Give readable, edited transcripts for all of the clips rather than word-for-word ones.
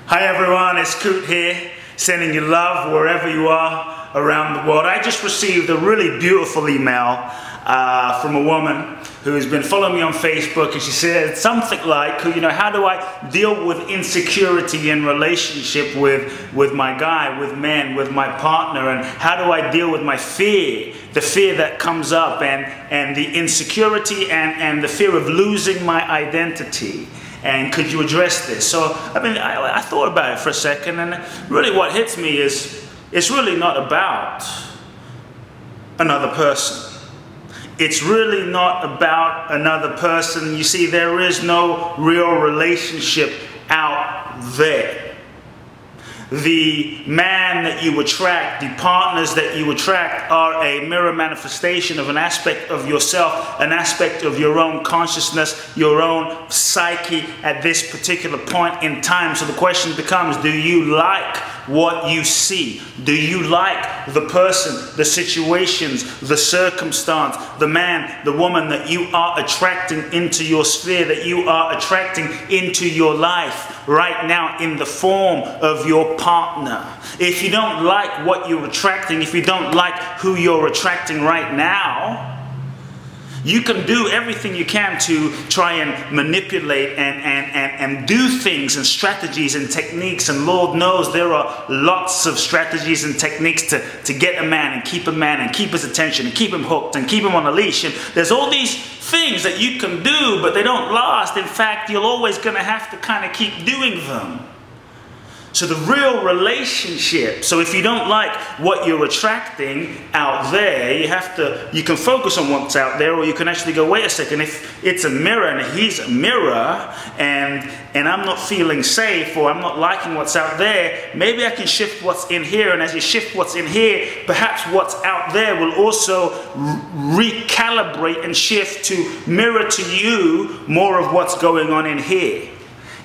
Hi everyone, it's Kute here, sending you love wherever you are around the world. I just received a really beautiful email from a woman who has been following me on Facebook, and she said something like, how do I deal with insecurity in relationship with my guy, with men, with my partner, and how do I deal with my fear, the fear that comes up, and the insecurity and the fear of losing my identity. And could you address this? So, I thought about it for a second, and really what hits me is, it's really not about another person. It's really not about another person. You see, there is no real relationship out there. The man that you attract, the partners that you attract, are a mirror manifestation of an aspect of yourself, an aspect of your own consciousness, your own psyche at this particular point in time. So the question becomes, do you like what you see? Do you like the person, the situations, the circumstance, the man, the woman that you are attracting into your sphere, that you are attracting into your life right now in the form of your partner? If you don't like what you're attracting, if you don't like who you're attracting right now, you can do everything you can to try and manipulate and do things and strategies and techniques. And Lord knows there are lots of strategies and techniques to get a man and keep his attention and keep him hooked and keep him on a leash. And there's all these things that you can do, but they don't last. In fact, you're always going to have to kind of keep doing them. So the real relationship, so if you don't like what you're attracting out there, you can focus on what's out there, or you can actually go, wait a second, if it's a mirror and he's a mirror and I'm not feeling safe, or I'm not liking what's out there, maybe I can shift what's in here. And as you shift what's in here, perhaps what's out there will also recalibrate and shift to mirror to you more of what's going on in here.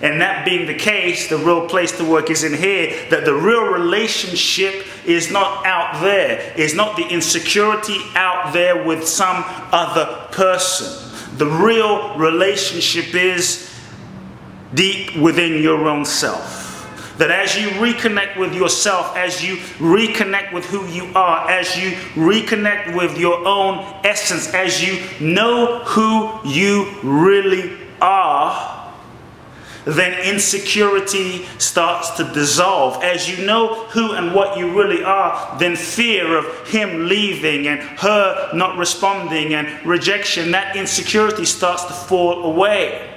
And that being the case, the real place to work is in here. That the real relationship is not out there. It's not the insecurity out there with some other person. The real relationship is deep within your own self. That as you reconnect with yourself, as you reconnect with who you are, as you reconnect with your own essence, as you know who you really are, then insecurity starts to dissolve. As you know who and what you really are, then fear of him leaving and her not responding and rejection, that insecurity starts to fall away.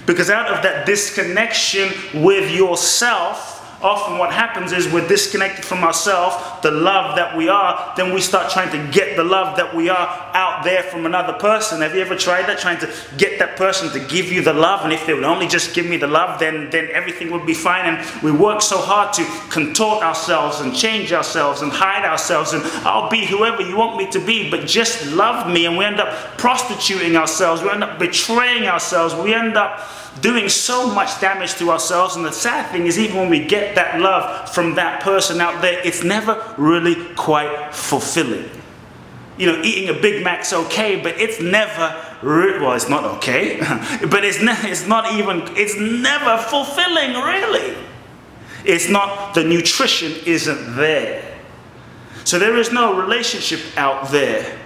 Because out of that disconnection with yourself, often what happens is we're disconnected from ourselves, the love that we are, then we start trying to get the love that we are out there from another person. Have you ever tried that? Trying to get that person to give you the love, and if they would only just give me the love, then everything would be fine. And we work so hard to contort ourselves and change ourselves and hide ourselves, and I'll be whoever you want me to be, but just love me. And we end up prostituting ourselves, we end up betraying ourselves, we end up doing so much damage to ourselves. And the sad thing is, even when we get that love from that person out there, it's never really quite fulfilling. Eating a Big Mac's okay, but it's never, well, it's not okay, but it's never fulfilling, really. It's not, the nutrition isn't there. So there is no relationship out there.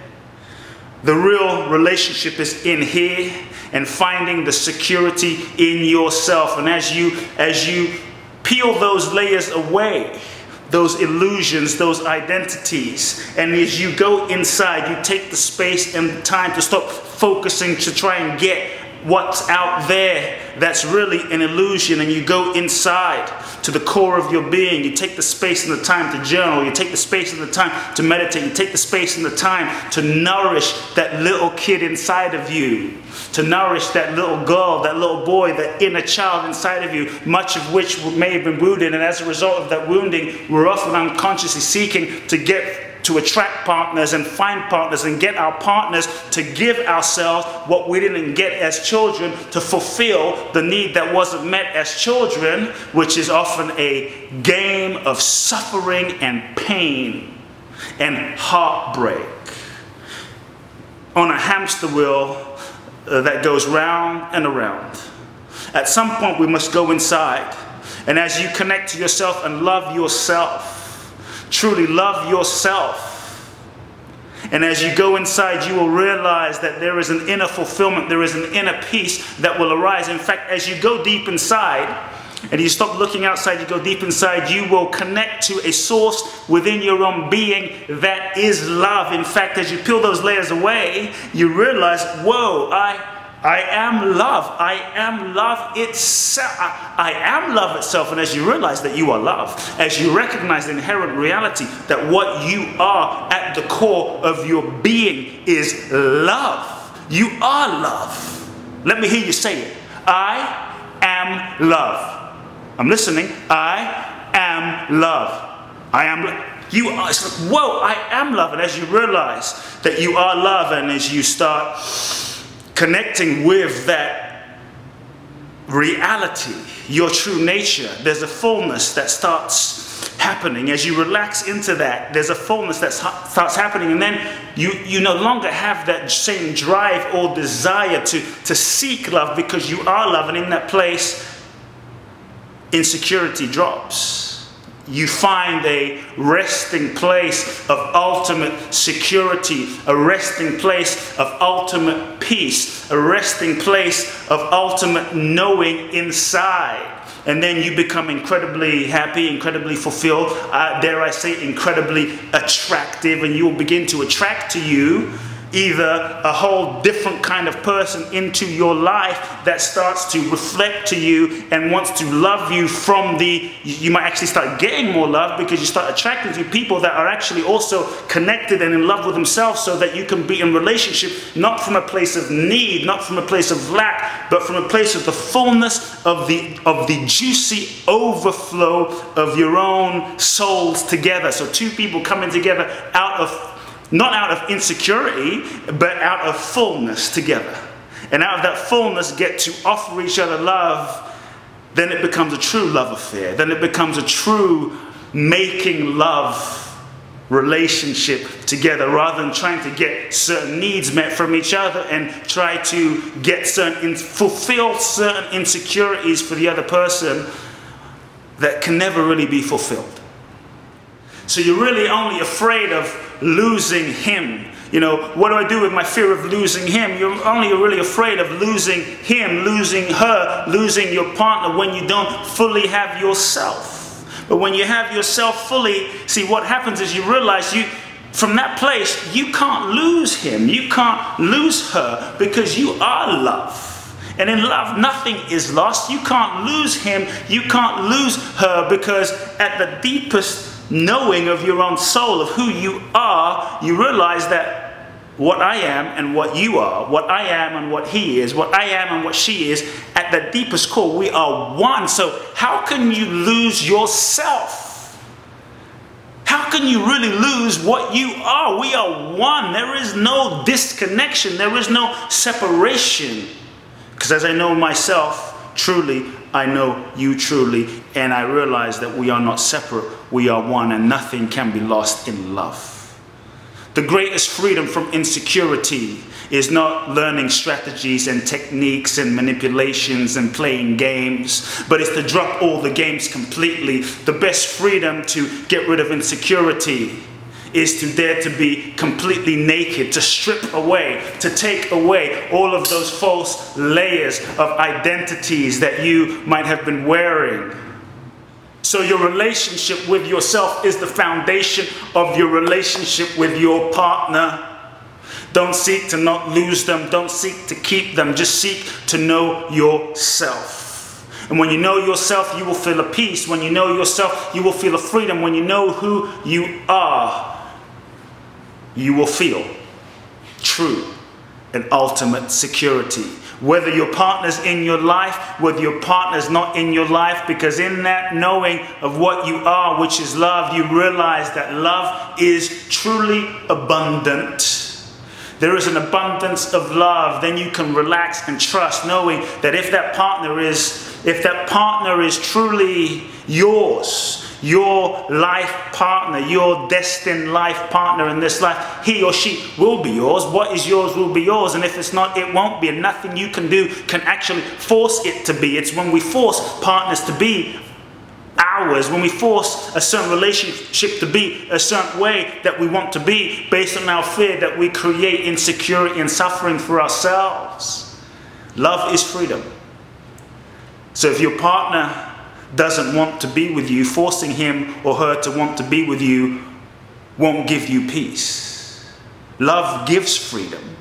The real relationship is in here, and finding the security in yourself. And as you peel those layers away, those illusions, those identities, and as you go inside, you take the space and the time to stop focusing to try and get what's out there that's really an illusion, and you go inside to the core of your being. You take the space and the time to journal, you take the space and the time to meditate, you take the space and the time to nourish that little kid inside of you, to nourish that little girl, that little boy, that inner child inside of you, much of which may have been wounded, and as a result of that wounding, we're often unconsciously seeking to attract partners and find partners and get our partners to give ourselves what we didn't get as children, to fulfill the need that wasn't met as children, which is often a game of suffering and pain and heartbreak on a hamster wheel that goes round and around. At some point we must go inside And as you connect to yourself and love yourself, truly love yourself, and as you go inside, you will realize that there is an inner fulfillment, there is an inner peace that will arise. In fact, as you go deep inside, and you stop looking outside, you go deep inside, you will connect to a source within your own being that is love. In fact, as you peel those layers away, you realize, whoa, I am love. I am love itself. I am love itself. And as you realize that you are love, as you recognize the inherent reality that what you are at the core of your being is love. You are love. Let me hear you say it. I am love. I'm listening. I am love. I am love. You are, it's like, whoa, I am love. And as you realize that you are love, and as you start connecting with that reality, your true nature, there's a fullness that starts happening. As you relax into that, there's a fullness that starts happening, and then you no longer have that same drive or desire to seek love, because you are love. And in that place, insecurity drops. You find a resting place of ultimate security, a resting place of ultimate peace, a resting place of ultimate knowing inside. And then you become incredibly happy, incredibly fulfilled, dare I say incredibly attractive, and you will begin to attract to you either a whole different kind of person into your life that starts to reflect to you and wants to love you from the, you might actually start getting more love because you start attracting to people that are actually also connected and in love with themselves, so that you can be in relationship not from a place of need, not from a place of lack, but from a place of the fullness of the juicy overflow of your own souls together. So two people coming together out of, not out of insecurity, but out of fullness together. And out of that fullness get to offer each other love. Then it becomes a true love affair. Then it becomes a true making love relationship together, rather than trying to get certain needs met from each other and try to get fulfill certain insecurities for the other person that can never really be fulfilled. So you're really only afraid of losing him. You know, what do I do with my fear of losing him? You're only really afraid of losing him, losing her, losing your partner when you don't fully have yourself. But when you have yourself fully, see, what happens is you realize from that place, you can't lose him, you can't lose her, because you are love. And in love, nothing is lost. You can't lose him, you can't lose her, because at the deepest knowing of your own soul, of who you are, you realize that what I am and what you are, what I am and what he is, what I am and what she is, at the deepest core, we are one. So how can you lose yourself? How can you really lose what you are? We are one. There is no disconnection. There is no separation. Because as I know myself truly, I know you truly, and I realize that we are not separate, we are one, and nothing can be lost in love. The greatest freedom from insecurity is not learning strategies and techniques and manipulations and playing games, but it's to drop all the games completely. The best freedom to get rid of insecurity is to dare to be completely naked, to strip away, to take away all of those false layers of identities that you might have been wearing. So your relationship with yourself is the foundation of your relationship with your partner. Don't seek to not lose them. Don't seek to keep them. Just seek to know yourself. And when you know yourself, you will feel a peace. When you know yourself, you will feel a freedom. When you know who you are, you will feel true and ultimate security. Whether your partner's in your life, whether your partner's not in your life, because in that knowing of what you are, which is love, you realize that love is truly abundant. There is an abundance of love. Then you can relax and trust, knowing that if that partner is truly yours, your life partner, your destined life partner in this life, he or she will be yours. What is yours will be yours. And if it's not, it won't be. And nothing you can do can actually force it to be. It's when we force partners to be ours, when we force a certain relationship to be a certain way that we want to be based on our fear, that we create insecurity and suffering for ourselves. Love is freedom. So if your partner doesn't want to be with you, forcing him or her to want to be with you won't give you peace. Love gives freedom.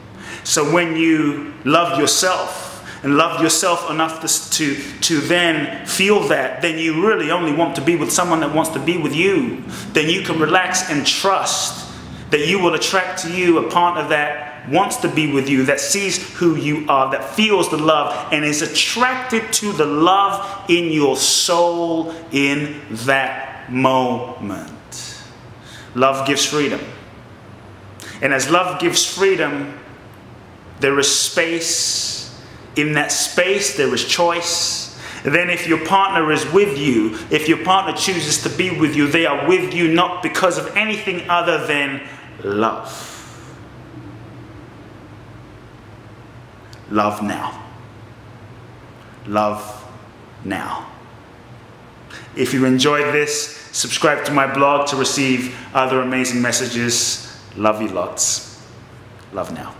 So when you love yourself, and love yourself enough to then feel that, then you really only want to be with someone that wants to be with you. Then you can relax and trust that you will attract to you a partner that wants to be with you, that sees who you are, that feels the love, and is attracted to the love in your soul in that moment. Love gives freedom. And as love gives freedom, there is space. In that space, there is choice. And then if your partner is with you, if your partner chooses to be with you, they are with you not because of anything other than love. Love now. Love now. If you enjoyed this, subscribe to my blog to receive other amazing messages. Love you lots. Love now.